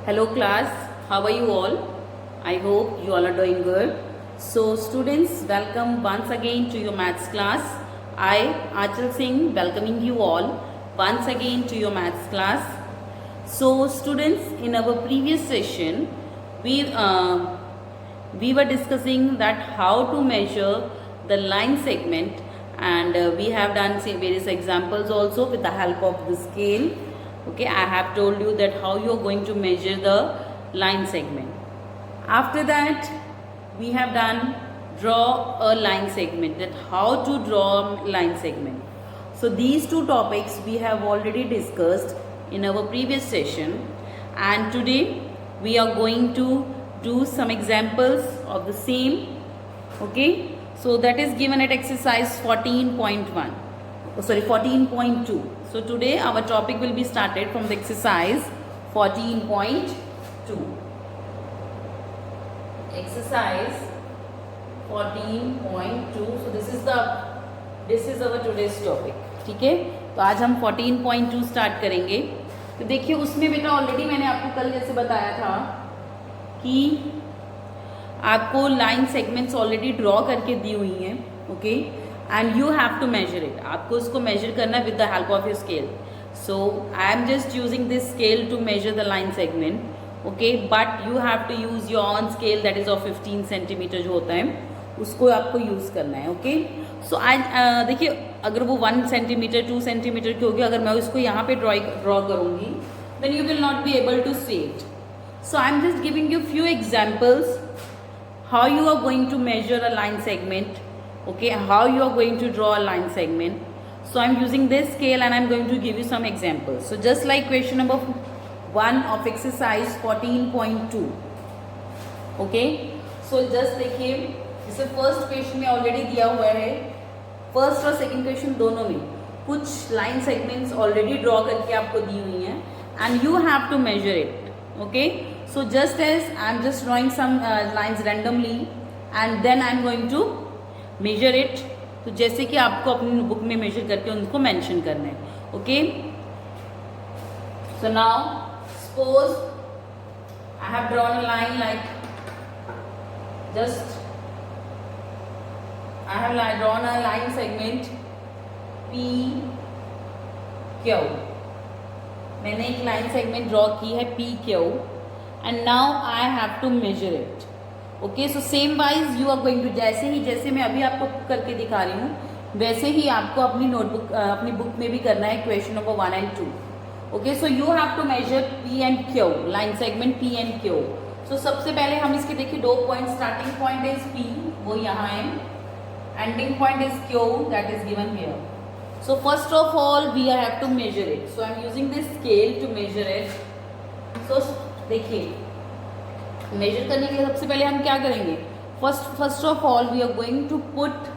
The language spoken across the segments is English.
Hello class, how are you all? I hope you all are doing good. So students, welcome once again to your maths class. I, Achal Singh, welcoming you all once again to your maths class. So students, in our previous session, we were discussing that how to measure the line segment, and we have done various examples also with the help of the scale. Okay, I have told you that how you are going to measure the line segment. After that, we have done draw a line segment, that how to draw line segment. So these two topics we have already discussed in our previous session, and today we are going to do some examples of the same. Okay, so that is given at exercise 14.1. Sorry, 14.2. So today our topic will be started from the exercise 14.2. Exercise 14.2. So this is our today's topic. ठीक है, तो आज हम 14.2 start करेंगे. तो देखिए उसमें बेटा ऑलरेडी मैंने आपको कल जैसे बताया था कि आपको लाइन सेगमेंट्स ऑलरेडी ड्रॉ करके दी हुई हैं. Okay, and you have to measure it. आपको उसको measure करना with the help of your scale. So I am just using this scale to measure the line segment. Okay, but you have to use your own scale, that is of 15 centimetre जो होता है उसको आपको use करना है. Okay, सो आज देखिए अगर वो 1 सेंटीमीटर 2 सेंटीमीटर की होगी, अगर मैं उसको यहाँ पे ड्रॉ करूँगी then you will not be able to see it. So I am just giving you few examples how you are going to measure a line segment. Okay, how you are going to draw a line segment. So I am using this scale and I am going to give you some examples. So just like question number 1 of exercise 14.2. Okay, so just देखिए जैसे first question में already दिया हुआ है, first और second question दोनों में कुछ लाइन सेगमेंट्स ऑलरेडी ड्रॉ करके आपको दी हुई हैं and you have to measure it. Okay, so just as I am just drawing some lines randomly and then I am going to measure it. तो जैसे कि आपको अपनी बुक में मेजर करके उनको मेंशन करना है. Okay, so now suppose I have drawn a line like just I have drawn a line segment P Q. मैंने एक लाइन सेगमेंट ड्रॉ की है P Q and now I have to measure it. Okay, so same wise you are going to, जैसे मैं अभी आपको करके दिखा रही हूँ वैसे ही आपको अपनी नोटबुक अपनी बुक में भी करना है question number 1 and 2. Okay, so you have to measure P and Q, line segment P and Q. So सबसे पहले हम इसके देखिए दो point, starting point is P, वो यहाँ है, ending point is Q, that is given here. So first of all we have to measure it. So I am using this scale to measure it. So देखिए measure करने के लिए सबसे पहले हम क्या करेंगे, first of all we are going to put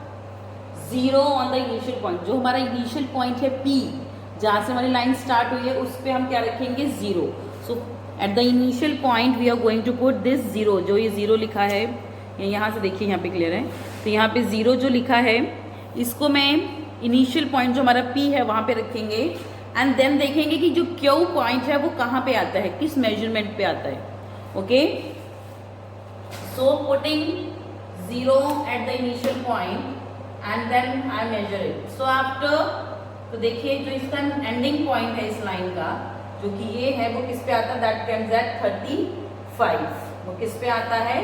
0 on the initial point. जो हमारा इनिशियल पॉइंट है P, जहाँ से हमारी लाइन स्टार्ट हुई है उस पर हम क्या रखेंगे 0. So at the initial point we are going to put this 0. जो ये 0 लिखा है, यहाँ से देखिए यहाँ पे क्लियर है, तो यहाँ पे 0 जो लिखा है इसको मैं इनिशियल पॉइंट जो हमारा P है वहाँ पे रखेंगे एंड देन देखेंगे कि जो Q पॉइंट है वो कहाँ पे आता है, किस मेजरमेंट पे आता है. Okay, so putting 0 at the initial point and then I measure it. So after, तो देखिए जो इसका एंडिंग पॉइंट है इस लाइन का जो कि ये है वो किस पे आता है, दैट कम्स एट 35. वो किस पे आता है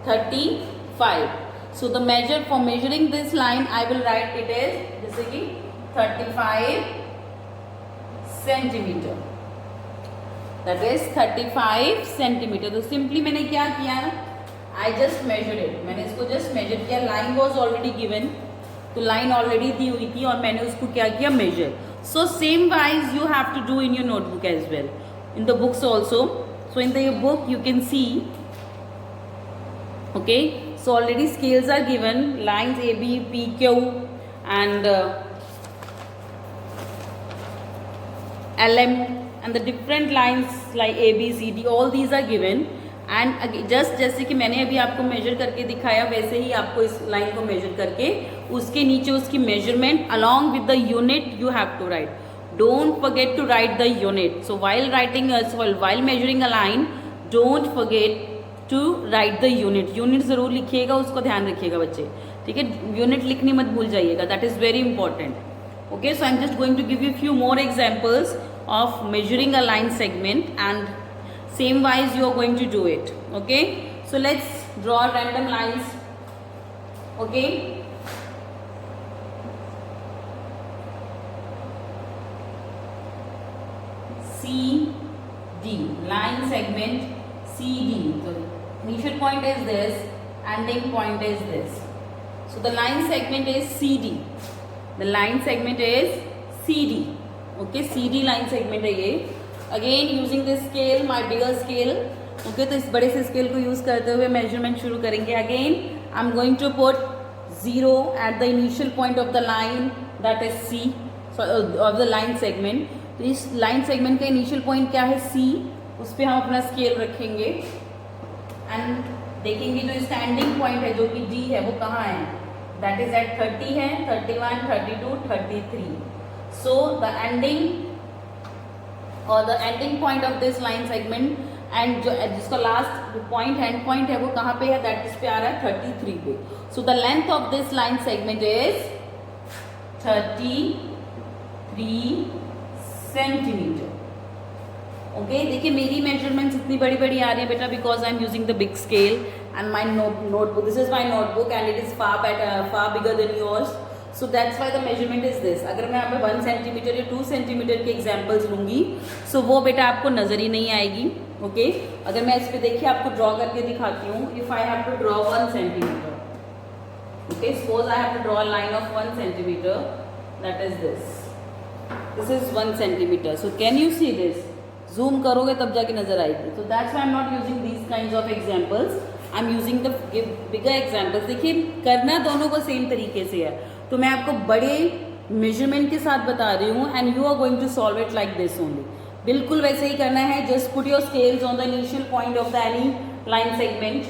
35. So the measure for measuring this line I will write it is जैसे कि 35 सेंटीमीटर, दैट इज 35 सेंटीमीटर. तो सिंपली मैंने क्या किया, I just measured it. मैंने इसको just measure किया. Line was already given, तो line already दी हुई थी और मैंने उसको क्या किया, measure. So same wise you have to do in your notebook as well, in the books also. So in the book you can see. Okay, so already scales are given, lines A, B, P, Q and LM, and the different lines like A, B, C, D, all these are given. And just जैसे कि मैंने अभी आपको major करके दिखाया वैसे ही आपको इस लाइन को मेजर करके उसके नीचे उसकी measurement along with the unit you have to write. don't forget to write the unit. So while while measuring a line, don't forget to write the unit. Unit जरूर लिखिएगा, उसको ध्यान रखिएगा बच्चे, ठीक है. यूनिट लिखनी मत भूल जाइएगा, that is very important. Okay, so I'm just going to give you few more examples of measuring a line segment, and same wise you are going to do it. Okay, so let's draw random lines. Okay, CD, line segment CD. So initial point is this, ending point is this. So the line segment is CD. The line segment is CD. Okay, CD line segment है ये. Again using this scale, my bigger scale. Okay, तो इस बड़े से scale को use करते हुए measurement शुरू करेंगे. Again I am going to put 0 at the initial point of the line, that is C, so of the line segment. तो इस लाइन सेगमेंट का इनिशियल पॉइंट क्या है? C. उस पर हम अपना स्केल रखेंगे एंड देखेंगे जो इसका एंडिंग पॉइंट है जो कि D है वो कहाँ है. That is at 30 है, 31, 32, 33. So the ending or the ending point of this line segment and जो जिसका लास्ट पॉइंट एंड पॉइंट है वो कहाँ पे है? दैट इस पे आ रहा है 33 पे. So the length of this line segment is 33 centimetre. Okay, देखिए मेरी मेजरमेंट्स इतनी बड़ी बड़ी आ रही है बेटा, because I am using the big scale and my notebook. This is my notebook and it is far bigger than yours. So that's why the measurement is this. अगर मैं यहाँ पे 1 सेंटीमीटर या 2 सेंटीमीटर के एग्जाम्पल्स लूंगी सो वो बेटा आपको नजर ही नहीं आएगी. ओके, अगर मैं इस पर देखिए आपको ड्रॉ करके दिखाती हूँ. If I have to draw 1 centimetre, okay, suppose I have to draw a line of 1 centimetre, that is this. This is 1 centimetre. So can you see this? Zoom करोगे तब जाके नजर आएगी. तो that's why I am not using these kinds of examples, I am using the bigger examples. देखिए करना दोनों को सेम तरीके से है. तो मैं आपको बड़े मेजरमेंट के साथ बता रही हूँ and you are going to solve it like this only. बिल्कुल वैसे ही करना है. Just put your scales on the initial point of the any line segment.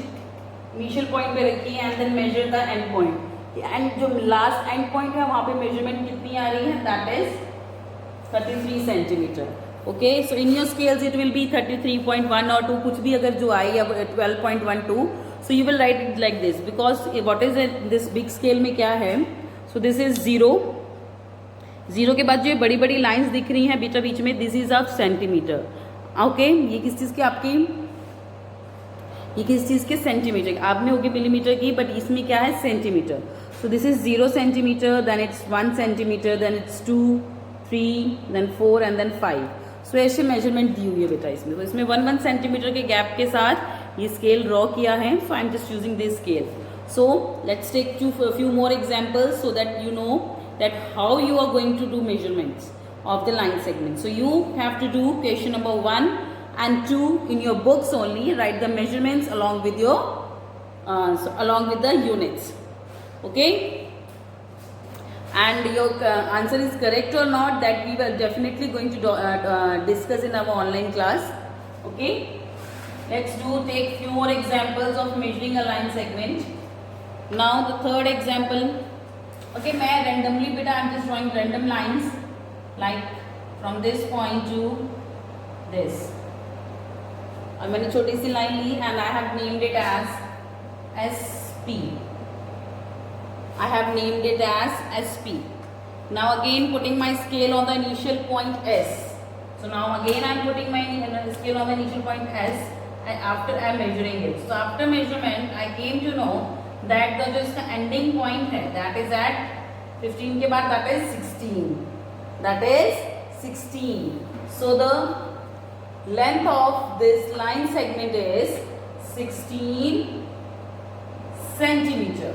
Initial point पे रखिए and then measure the end point. And जो last end point है वहाँ पे मेजरमेंट कितनी आ रही है? That is 33 centimetre. Okay, so in your scales it will be 33.1 और 2, कुछ भी अगर जो आए या 12.12. So you will write it like this because what is this big scale में क्या है? सो दिस इज 0. 0 के बाद जो बड़ी बड़ी लाइंस दिख रही हैं बीचों बीच में, this is of centimetre. Okay, ये किस चीज की आपकी, ये किस चीज के? सेंटीमीटर. आपने होगी मिलीमीटर की, बट इसमें क्या है? Centimetre. So this is 0 centimetre, then it's 1 centimetre, then it's 2, 3, then 4 and then 5. सो ऐसे मेजरमेंट दी हुई है बेटा इसमें. तो इसमें 1 सेंटीमीटर के गैप के साथ ये स्केल ड्रॉ किया है. So I am just using this scale. So let's take few more examples so that you know that how you are going to do measurements of the line segment. So you have to do question number 1 and 2 in your books only. Write the measurements along with your along with the units. Okay, and your answer is correct or not, that we were definitely going to discuss in our online class. Okay, let's take few more examples of measuring a line segment. Now the third example. Okay, मैं randomly beta I'm just drawing random lines like from this point to this. और मैंने छोटी सी line ली and I have named it as SP. I have named it as SP. Now again putting my scale on the initial point S. So now again I am putting my scale on the initial point S and after I am measuring it. So after measurement I came to know that the जो इसका ending point है that is at 15 के बाद that is 16. That is 16. So the length of this line segment is 16 centimeter.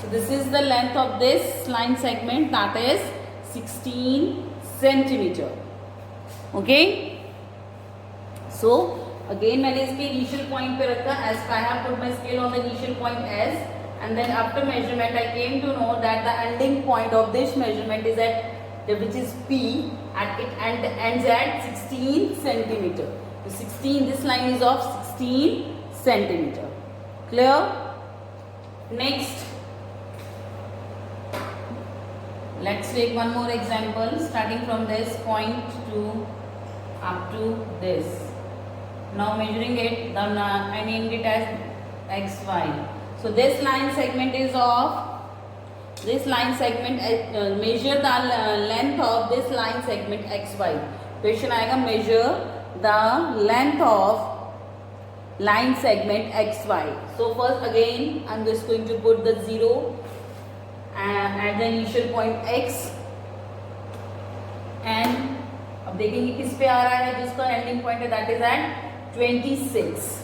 So this is the length of this line segment, that is 16 centimeter. Okay. So again मैंने इसके initial point पे रखा, as I have put my scale on the initial point S, and then after measurement I came to know that the ending point of this measurement is at, which is P, and it ends at 16 centimeter. So 16, this line is of 16 centimeter. Clear? Next, Let's take one more example, starting from this point to up to this. Now measuring it, then I named it as xy. So this line segment is of this line segment. Measure the length of this line segment xy. Question आएगा, measure the length of line segment xy. So first again I'm just going to put the 0 at the initial point x, and अब देखेंगे किस पे आ रहा है, जिसका ending point है that is at 26.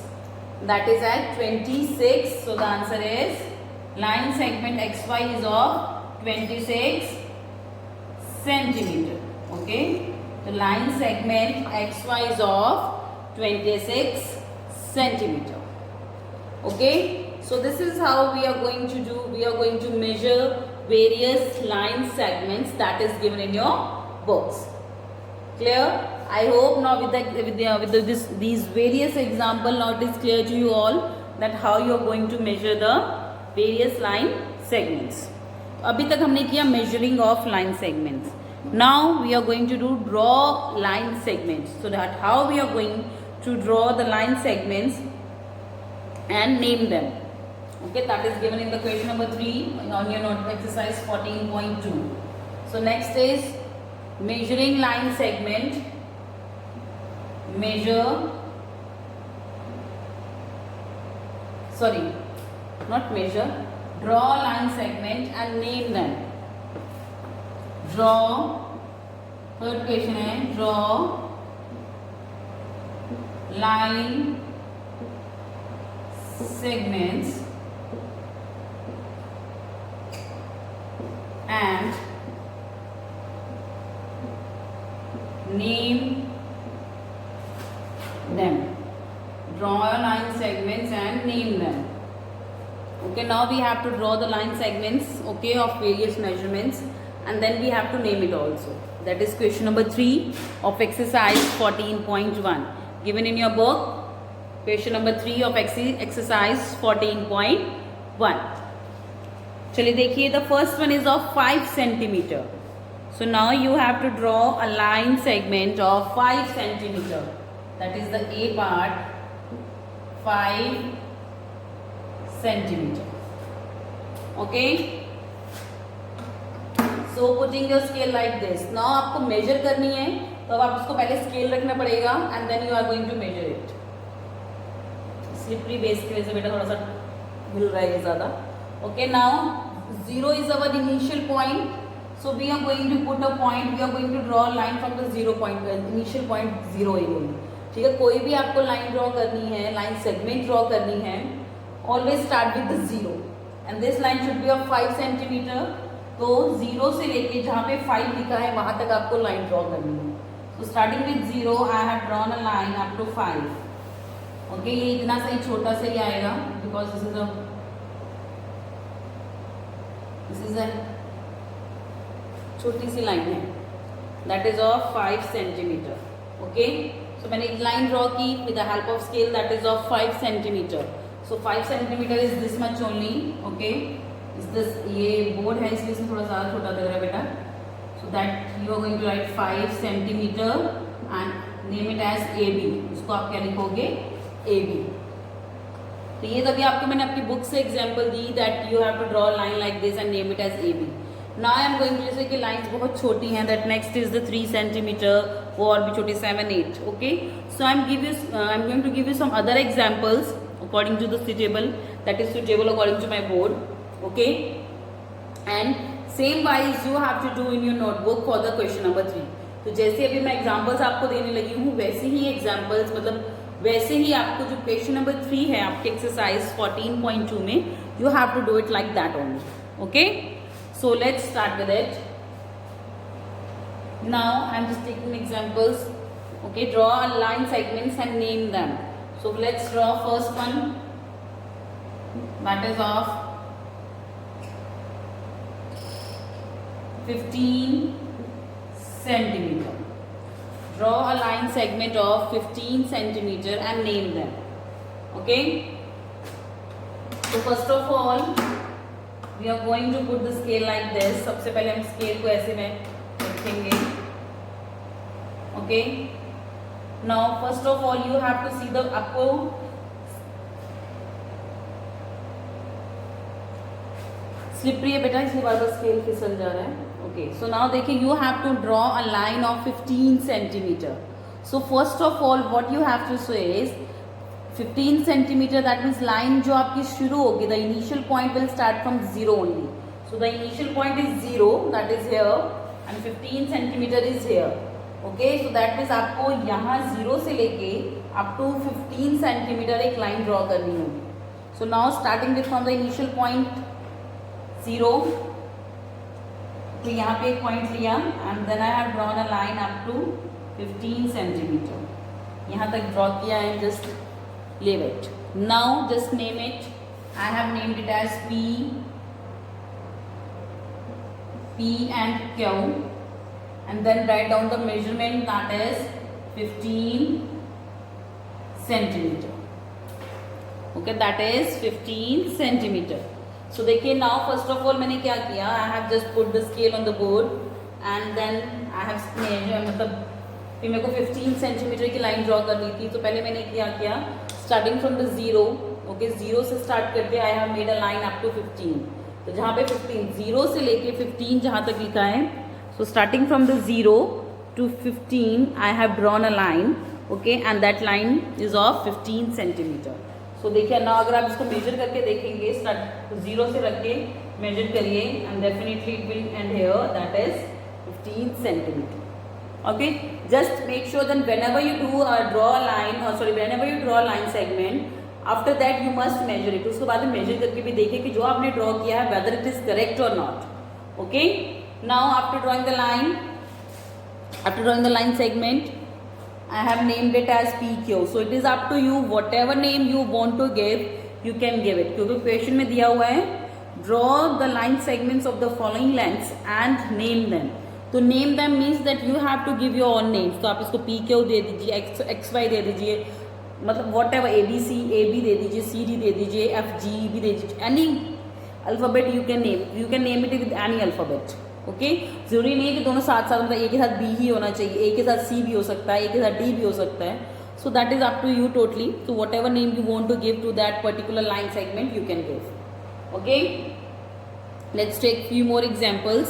That is at 26. So the answer is line segment xy is of 26 centimeter. Okay, the line segment xy is of 26 centimeter. Okay, so this is how we are going to do. We are going to measure various line segments that is given in your books. Clear? I hope now with these various example, now it is clear to you all that how you are going to measure the various line segments. अभी तक हमने किया measuring of line segments. Now we are going to do draw line segments. So that how we are going to draw the line segments and name them. Okay, that is given in the question number 3 on your note exercise 14.2. So next is measuring line segment. Draw line segment and name them. Draw, third question है, draw line segments and name them. Draw line segments and name them. Okay, now we have to draw the line segments, okay, of various measurements, and then we have to name it also. That is question number 3 of exercise 14.1 given in your book. Question number 3 of exercise 14.1. चलिए देखिए, the first one is of 5 centimeter. So now you have to draw a line segment of 5 centimeter. That is the A part, 5 centimeter. Okay. So putting your scale like this. Now आपको measure करनी है, तो अब आप उसको पहले scale रखना पड़ेगा and then you are going to measure it. Slippery base की वजह से बेटा थोड़ा सा हिल रहा है ज़्यादा. Okay, now 0 is our initial point. So we are going to put a point. We are going to draw a line from the 0 point, initial point 0 only. ठीक है, कोई भी आपको line draw करनी है, line segment draw करनी है, always start with the 0. And this line should be of 5 centimeter. तो 0 से लेके जहाँ पे 5 लिखा है वहाँ तक आपको line draw करनी है. So starting with 0, I have drawn a line up to 5. Okay, ये इतना सही छोटा सा ही आएगा because this is a छोटी सी लाइन है. That is of 5 centimeter. Okay, so मैंने एक लाइन ड्रॉ की with the help of scale, that is of 5 centimeter. So 5 centimeter is this much only. Okay, is this, ये board है इसलिए इसमें थोड़ा ज़्यादा छोटा लग रहा है बेटा. So that you are going to write 5 centimeter and name it as AB. उसको आप क्या लिखोगे? AB. तो ये तभी आपको मैंने अपनी बुक से example the that you have to draw a line like this and name it as AB. Now I am going to, जैसे कि लाइन्स बहुत छोटी हैं, that next is the 3 centimeter, वो और भी छोटी 7, 8. Okay, so I'm going to give you some other examples according to the suitable, that is suitable according to my board. Okay, and same wise you have to do in your notebook for the question number 3. तो जैसे अभी मैं examples आपको देने लगी हूँ वैसे ही examples, मतलब वैसे ही आपको जो क्वेश्चन नंबर 3 है आपके एक्सरसाइज 14.2 में, you have to do it like that only. Okay, so let's start with it. Now I'm just taking examples. Okay, draw line segments and name them. So let's draw first one, that is of 15 centimeter. Draw a line segment of 15 centimeter and name them. Okay, so first of all we are going to put the scale like this. सबसे पहले हम scale को ऐसे में रखेंगे. Okay, now first of all you have to see the, आपको slippery है बेटा इसलिए बार बार स्केल फिसल जा रहा है. ओके, सो नाउ देखिए, you have to draw a line of 15 centimetre. So first of all what you have to say is 15 centimetre, that means line जो आपकी शुरू होगी, the initial point will start from 0 only. So the initial point is 0, that is here, and 15 centimetre is here. Okay, so that means आपको यहाँ 0 से लेके up to 15 centimetre एक line draw करनी होगी. So now starting with from the initial point 0, तो यहाँ पे एक पॉइंट लिया and then I have drawn a line up to 15 centimetre. यहाँ तक ड्रॉ किया and just leave it. Now just name it. I have named it as P and Q, and then write down the measurement, that is 15 centimeter. Okay, that is 15 centimeter. So देखिए, now first of all मैंने क्या किया, I have just put the scale on the board and then I have measured, मतलब फिर मेरे को 15 centimetre की line draw करनी थी. तो पहले मैंने क्या किया, स्टार्टिंग फ्रॉम द 0, ओके, 0 से स्टार्ट करके I have made a line up to 15. तो जहाँ पे 15, 0 से लेके 15 जहाँ तक लिखा है, so starting from the 0 to 15 I have drawn a line. Okay, and that line is of 15 centimetre. So देखिए ना, अगर आप इसको मेजर करके देखेंगे, स्टार्ट 0 से रख के मेजर करिए and definitely it will and here, that is 15 centimetre. Okay, just make sure that whenever you do draw a line, or sorry, whenever you draw a line segment, after that you must measure it. उसके बाद measure करके भी देखिए कि जो आपने draw किया है whether it is correct or not. Okay, now after drawing the line segment, I have named it as PQ. So it is up to you, whatever name you want to give, you can give it. क्योंकि question में दिया हुआ है draw the line segments of the following lengths and name them. तो name them means that you have to give your own names. तो आप इसको P Q दे दीजिए, एक्स वाई दे दीजिए, मतलब whatever, A B C, A B दे दीजिए, सी डी दे दीजिए, एफ जी भी दे दीजिए, any alphabet you can name it with any alphabet. Okay, जरूरी नहीं है कि दोनों साथ साथ, मतलब ए के साथ बी ही होना चाहिए, ए के साथ सी भी हो सकता है, ए के साथ डी भी हो सकता है. So that is up to you totally. So whatever name you want to give to that particular line segment you can give. Okay, let's take few more examples.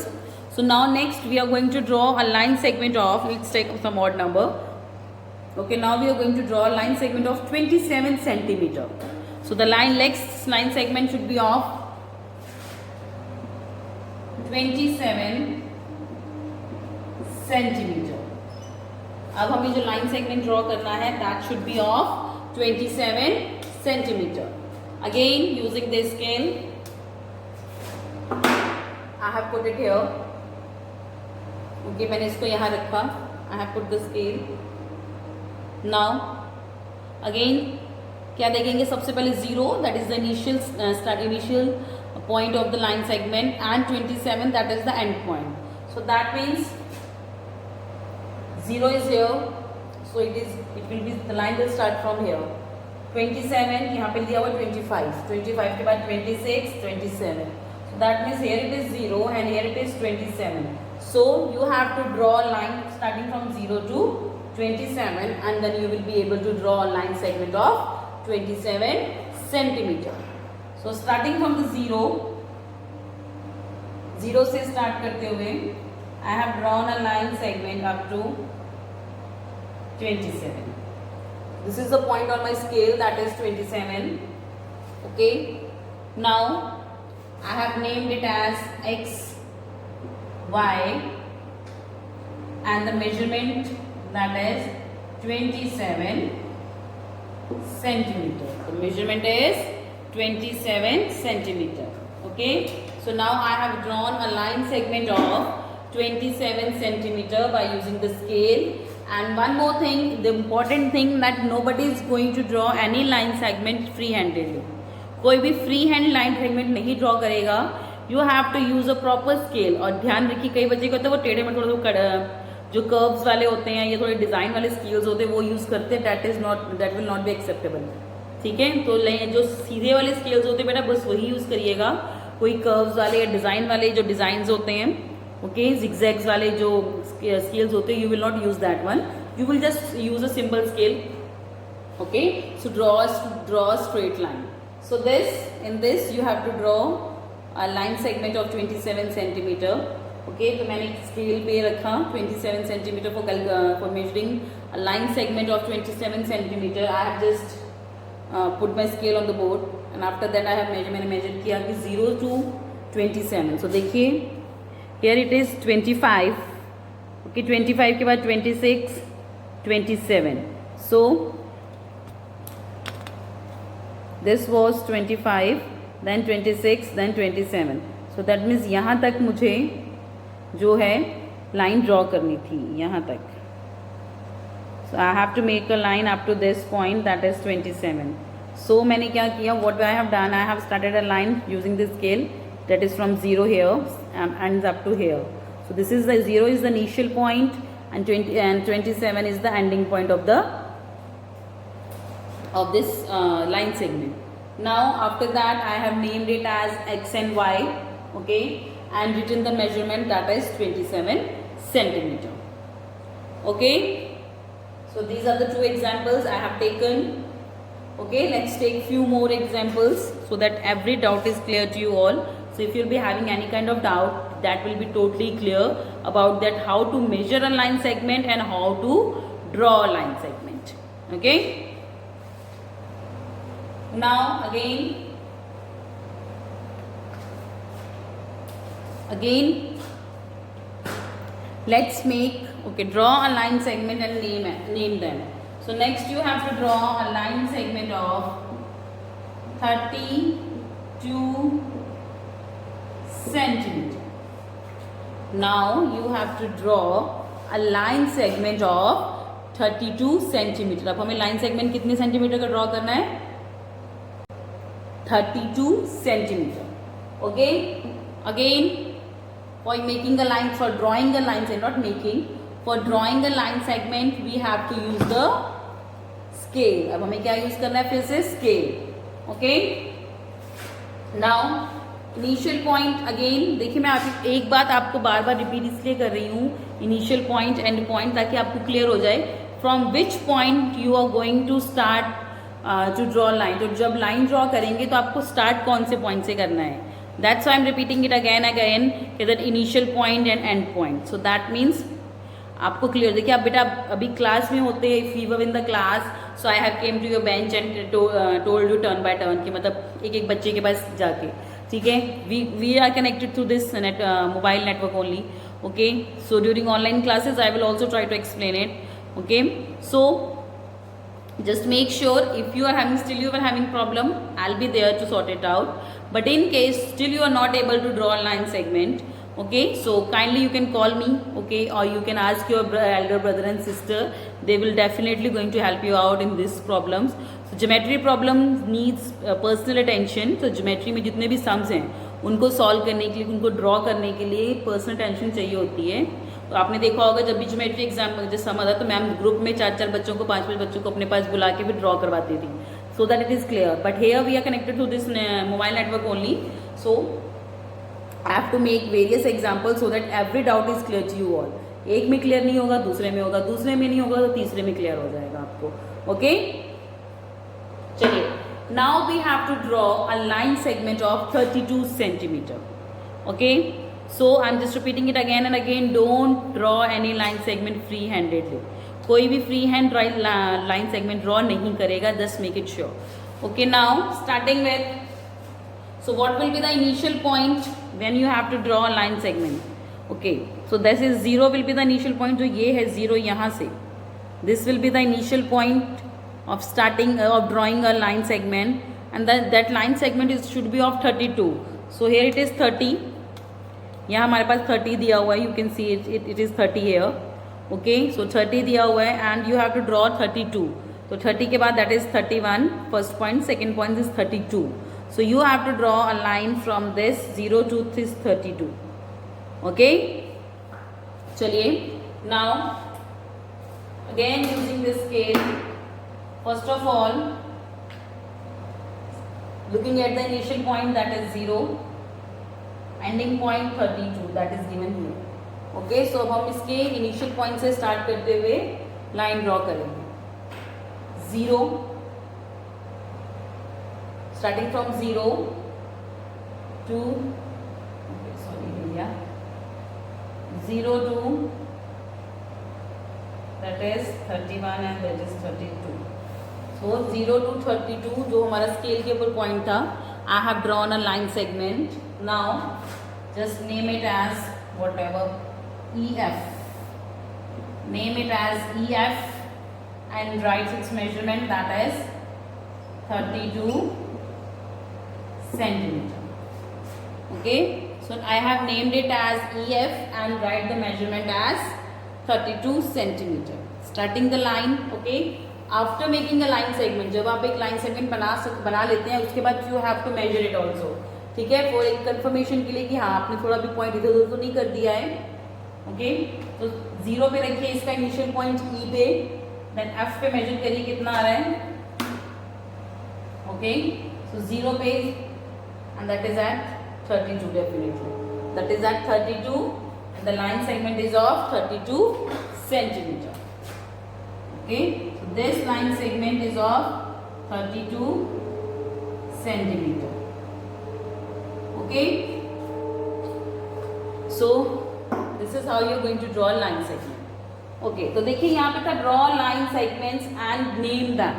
So now next we are going to draw a line segment of, let's take some odd number. Okay, now we are going to draw a line segment of 27 centimeter. So the next line segment should be of 27 centimeter. अब हमें जो line segment draw करना है, that should be of 27 centimeter. Again using the scale, I have put it here. Okay, मैंने इसको यहाँ रखा. I have put the scale. Now again क्या देखेंगे, सबसे पहले 0, that is the initial point of the line segment, and 27, that is the end point. So that means 0 is here, so it will B, the line will start from here. 27 यहाँ पे दिया हुआ 25 के बाद 26, 27. So that means here it is 0 and here it is 27. So you have to draw a line starting from 0 to 27, and then you will be able to draw a line segment of 27 centimeter. So starting from the 0 से start करते हुए I have drawn a line segment up to 27. This is the point on my scale, that is 27. Okay, now I have named it as X, Y, and the measurement, that is 27 centimeter. The measurement is 27 centimeter. Okay, so now I have drawn a line segment of 27 centimeter by using the scale. And one more thing, the important thing, that nobody is going to draw any line segment free-handedly. कोई भी free hand line segment नहीं draw करेगा. You have to use a proper scale. और ध्यान रखिए, कई बच्चे को होता है वो टेढ़े में थोड़ा जो कर्व्स वाले होते हैं या थोड़े डिजाइन वाले स्केल्स होते हैं वो यूज करते हैं. That will not be acceptable. ठीक है, तो जो सीधे वाले स्केल्स होते हैं बेटा बस वही यूज करिएगा. कोई कर्व्स वाले या डिज़ाइन वाले जो डिज़ाइंस होते हैं, ओके, zigzags वाले जो स्केल्स होते हैं, you will not use that one, you will just use a simple scale. Okay, so draw a straight line. So in this you have to draw a line segment of 27 centimeter. Okay, तो मैंने scale पे रखा 27 centimeter for measuring a line segment of 27 centimeter. I have just put my scale on the board and after that I have मैंने measure किया कि 0 to 27. So देखिए here it is 25. Okay, 25 के बाद 26, 27. So this was 25, then 26, then 27. So that means यहाँ तक मुझे जो है लाइन ड्रॉ करनी थी, यहाँ तक. So I have to make a line up to this point, that is 27. So मैंने क्या किया, what I have done, I have started a line using the scale that is from 0 here and ends up to here. So this is the 0 is the initial point and 27 is the ending point of this line segment. Now after that I have named it as x and y, okay, and written the measurement, that is 27 centimeter. Okay, so these are the two examples I have taken. Okay, let's take few more examples so that every doubt is clear to you all. So if you'll be having any kind of doubt, that will be totally clear about that, how to measure a line segment and how to draw a line segment. Okay, now again let's make, okay, draw a line segment and name them. So next you have to draw a line segment of 32 centimeter. Now you have to draw a line segment of 32 centimeter. अब हमें line segment कितने centimetre का draw करना है? 32 centimeter. Okay, again for making a line, for drawing a line segment, not making, for drawing a line segment we have to use the scale. अब हमें क्या use करना है? फिर से scale. Okay, now initial point, again देखिए मैं आप एक बात आपको बार बार रिपीट इसलिए कर रही हूँ, इनिशियल पॉइंट एंड पॉइंट, ताकि आपको क्लियर हो जाए from which point you are going to start to draw line. तो जब लाइन ड्रॉ करेंगे तो आपको स्टार्ट कौन से पॉइंट से करना है. That's why I am repeating it again that initial point and end point. So that means आपको क्लियर. देखिए आप बेटा अभी क्लास में होते हैं, if you were in the class, so I have came to your bench and told you turn by turn, कि मतलब एक एक बच्चे के पास जाके, ठीक है. We are connected through this mobile network only. Okay, so during online classes I will also try to explain it. Okay, so just make sure if you are having problem, I'll be there to sort it out. But in case still you are not able to draw a line segment, okay, so kindly you can call me, okay, or you can ask your elder brother and sister. They will definitely going to help you out in these problems. So geometry problem needs personal attention. So geometry में जितने भी sums हैं उनको solve करने के लिए, उनको draw करने के लिए personal attention चाहिए होती है. तो आपने देखा होगा जब भी ज्योमेट्री एग्जाम जब सम आता तो मैम ग्रुप में 4-4 बच्चों को 5-5 बच्चों को अपने पास बुला के भी ड्रॉ करवाती थी, so that it is clear. But here we are connected to this mobile network only, so I have to make various example so that every doubt is clear to you all. एक में clear नहीं होगा दूसरे में होगा, दूसरे में नहीं होगा तो तीसरे में क्लियर हो जाएगा आपको. ओके, चलिए, now we have to draw a line segment of 32 centimetre. Okay, so I'm just repeating it again and again. Don't draw any line segment free handedly. कोई भी free hand line segment draw नहीं करेगा, just make it sure. Okay, now starting with, so what will be the initial point when you have to draw a line segment? Okay, so this is 0 will be the initial point. जो ये है 0 यहाँ से, this will be the initial point of starting of drawing a line segment, and that line segment should be of 32. So here it is 30. यहाँ हमारे पास 30 दिया हुआ है, you can see it is 30 here. Okay, so 30 दिया हुआ है and you have to draw 32. तो 30 के बाद that is 31 first point, second point is 32. So you have to draw a line from this 0 to this 32. Okay, चलिए, now again using this scale, first of all looking at the initial point that is 0. Ending point 32 that is given here. Okay, so अब हम इसके initial point से start करते हुए line draw करेंगे। 0, starting from 0 to, okay, sorry भैया, 0 to that is 31 and that is 32. So 0 to 32 जो हमारा स्केल के ऊपर पॉइंट था, I have drawn a line segment. Now just name it as whatever, EF. Name it as EF and write its measurement, that is 32 centimeter. Okay, so I have named it as EF and write the measurement as 32 centimeter. Starting the line. Okay, after making a line segment, जब आप एक line segment बना लेते हैं, उसके बाद you have to measure it also. ठीक है, for एक confirmation के लिए कि हाँ आपने थोड़ा भी point इधर उधर तो नहीं कर दिया है। ओके, तो 0 पे रखिए इसका इनिशियल पॉइंट E पे, देन F पे मेजर करिए कितना आ रहा है। ओके, सो 0 पे and that is at 32 definitely. That is at 32 and the line segment is of 32 centimeter. Okay, so this line segment is of 32 centimeter. Okay, so this is how you are going to draw a line segment. Okay, तो देखिए यहाँ पे था draw line segments and name them.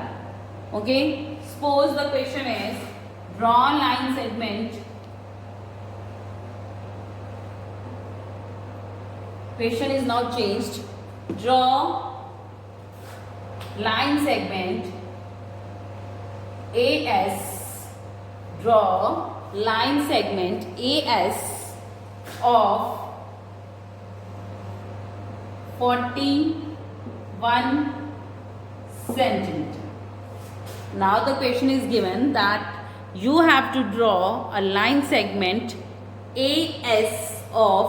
Okay, suppose the question is draw line segment. Question is now changed. Draw line segment AS. Draw line segment AS of 41 centimeter. Now the question is given that you have to draw a line segment AS of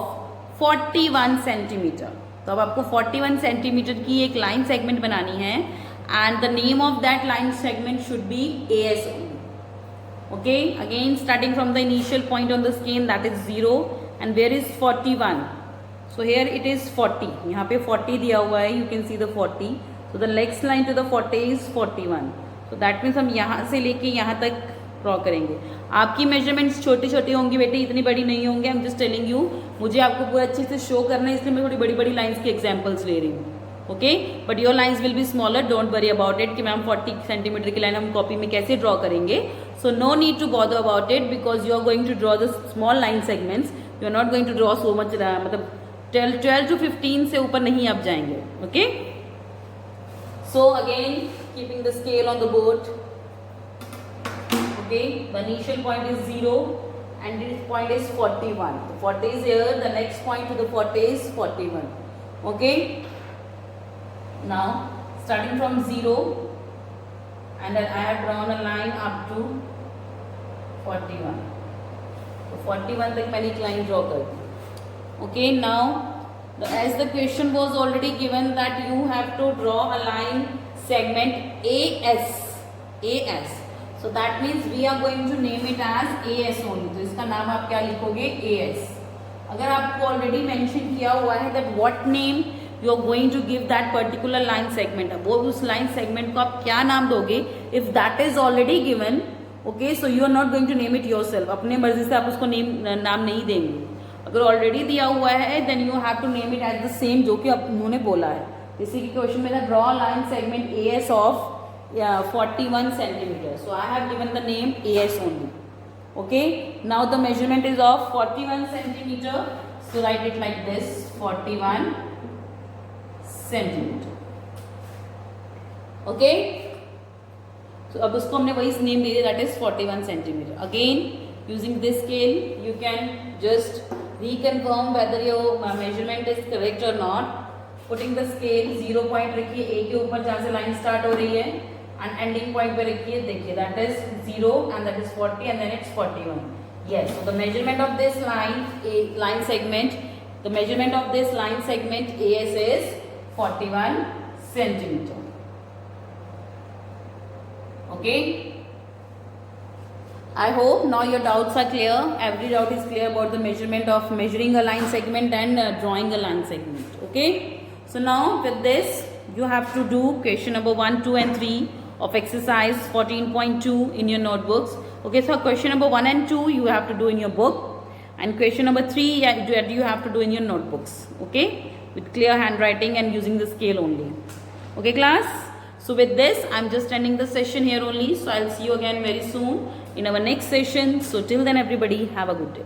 41 centimeter. तो अब आपको 41 centimetre की एक line segment बनानी है and the name of that line segment should be AS only. Okay, again starting from the initial point on the scale, that is 0 and where is 41. So here it is 40. यहाँ पे 40 दिया हुआ है, you can see the 40. So the next line to the 40 is 41. So that means हम यहाँ से लेके यहाँ तक ड्रॉ करेंगे। आपकी मेजरमेंट्स छोटी छोटी होंगी बेटे, इतनी बड़ी नहीं होंगी। आई एम जस्ट टेलिंग यू, मुझे आपको पूरा अच्छे से शो करना है, इसलिए मैं थोड़ी बड़ी बड़ी लाइंस की एग्जांपल्स ले रही हूँ। Okay, but your lines will be smaller, don't worry about it कि मैम 40 सेंटीमीटर की लाइन हम कॉपी में कैसे ड्रॉ करेंगे। So no need to bother about it because you are going to draw the small line segments, you are not going to draw so much, मतलब 12 to 15 से ऊपर नहीं आप जाएंगे। Okay, so again keeping the scale on the board. Okay, the initial point is 0 and this point is 41. The 40 is here, the next point to the 40 is 41. Okay, now starting from 0 and then I have drawn a line up to 41. So 41 तक मैंने एक line draw कर दी। Okay, now as the question was already given that you have to draw a line segment AS. So that means we are going to name it as AS only. तो इसका नाम आप क्या लिखोगे? AS. अगर आपको already mention किया हुआ है that what name you are going to give that particular line segment, अब वो उस लाइन सेगमेंट को आप क्या नाम दोगे? If that is already given, okay, so you are not going to name it yourself. अपने मर्जी से आप उसको नाम नहीं देंगे। अगर ऑलरेडी दिया हुआ है then you have to name it as the same जो कि उन्होंने बोला है। जैसे कि क्वेश्चन में था draw line segment AS of 41 centimeter. So I have given the name AS only. Okay, now the measurement is of 41 centimeter. So write it like this, 41 centimeter. Okay, so अब उसको हमने वही नेम दे दिया, that is 41 centimeter. Again using this scale you can just reconfirm whether your measurement is correct or not. Putting the scale 0 point रखिए A के ऊपर जहाँ से लाइन स्टार्ट हो रही है and ending point पे रखिए, देखिए that is 0 and that is 40 and then it's 41. Yes, so the measurement of this line segment, the measurement of this line segment AS is 41 centimeter. Okay, I hope now your doubts are clear. Every doubt is clear about the measuring a line segment and drawing a line segment. Okay. So now with this, you have to do question number 1, 2 and 3 of exercise 14.2 in your notebooks. Okay. So question number 1 and 2 you have to do in your book, and question number 3 you have to do in your notebooks. Okay. With clear handwriting and using the scale only. Okay class. So with this, I'm just ending the session here only. So I'll see you again very soon in our next session. So till then everybody, have a good day.